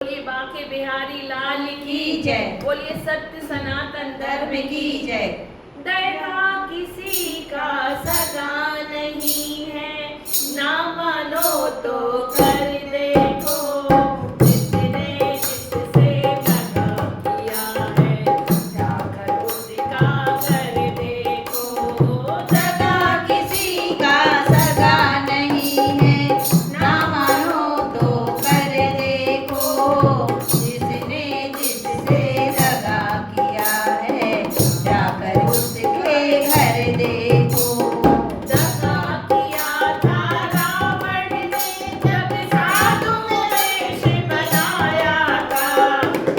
बोलिए बांके बिहारी लाल की जय। बोलिए सत्य सनातन धर्म की जय। डरना किसी का सगा नहीं है, ना मानो तो कर देखो। जिसने जिससे दगा किया है, जाकर उसका कर देखो। दगा किसी का सगा नहीं है, ना मानो तो कर देखो। जिसने जिससे दगा किया है, जाकर उसके घर देखो। दगा किया था रावण ने, जब साधु वेश बनाया था।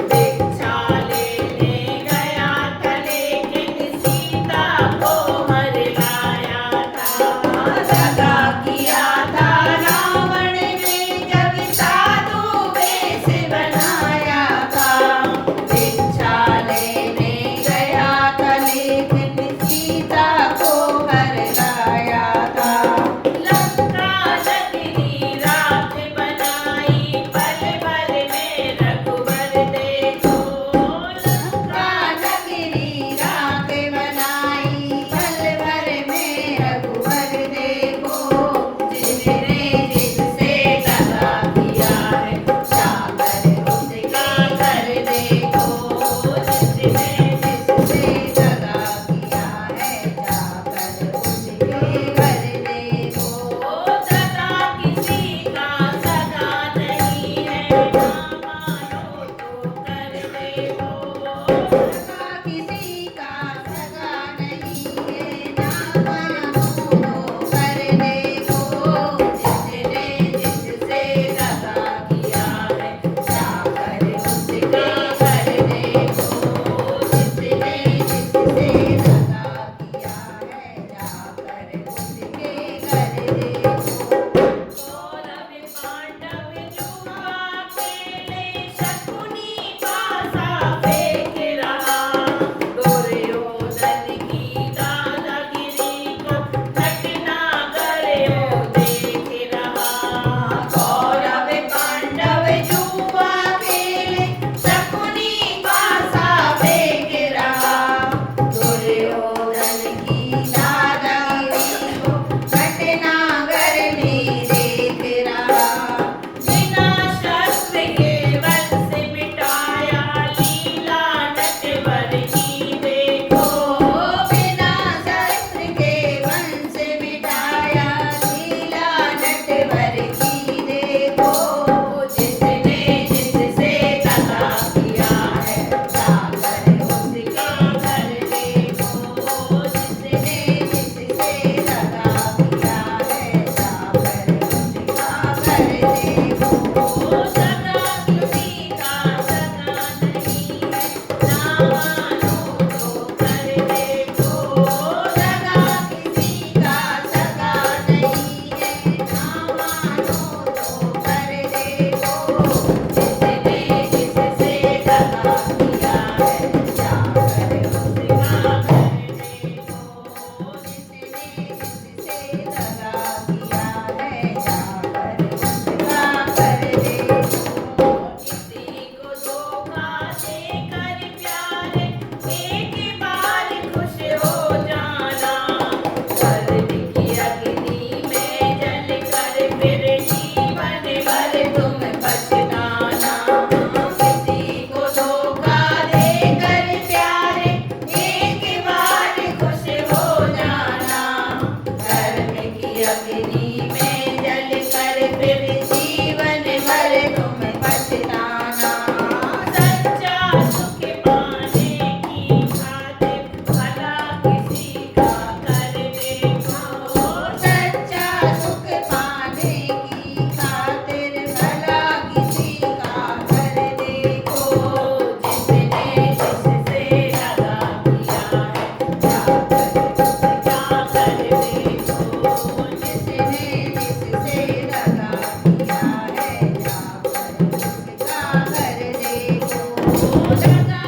भिक्षा लेने गया था, लेकिन सीता को हर लाया था। दगा किया था रावण ने, जब साधु वेश बनाया था। भिक्षा लेने गया था, लेकिन सीता को हर लाया था। लंका नगरी राख बनाई, पल भर में रघुवर देखो। लंका नगरी राख बनाई, पल भर में रघुवर देखो। जिसने जिससे दगा किया है, जाकर उसका घर देखो। जिसने जिससे दगा किया है, जाकर उसके घर देखो। दगा किसी का सगा नहीं है, ना मानो तो कर देखो। दगा किसी का सगा नहीं है, ना मानो तो कर देखो। जिसने जिससे दगा किया है, जाकर उसके घर देखो। जिसने जिससे दगा किया है, जाकर उसके घर देखो। कौरव पांडव जुआ खेले, शकुनी पासा फेंक रहा। दुर्योधन की दादागिरी को भटनागर वो देख रहा। कौरव पांडव जुआ खेले, शकुनी पासा फेंक रहा। दुर्योधन की दादागिरी को भटनागर में देख रहा। बिना शस्त्र के वंश मिटाया, लीला नटवर की देखो। बिना शस्त्र के वंश मिटाया, लीला नटवर की देखो। जिसने जिससे दगा किया है, जाकर उसका घर देखो। जिसने जिससे दगा किया है, जाकर उसका घर देखो। दगा किसी का सगा नहीं है, ना मानो तो कर देखो। दगा किसी का सगा नहीं है, ना मानो तो कर देखो। जिसने जिससे दगा किया है, जाकर उसका घर देखो। जिसने जिससे दगा किया है, जाकर उसका घर देखो। किसी को धोखा देकर प्यारे, एक बार खुश हो जाना। स्वर्ग की अग्नि में जलकर फिर जीवन भर तुम पछताना। किसी को धोखा देकर प्यारे, एक बार खुश हो जाना। धर्म की अग्नि में जलकर फिर जीवन भर तुम पछताना। सच्चा सुख पाने की खातिर भला किसी का कर देखो। सच्चा सुख पाने की खातिर भला किसी का कर देखो। जिसने जिससे दगा किया है, जाकर उसका कर देखो। जिसने जिससे दगा किया है, जाकर उसका घर देखो। दगा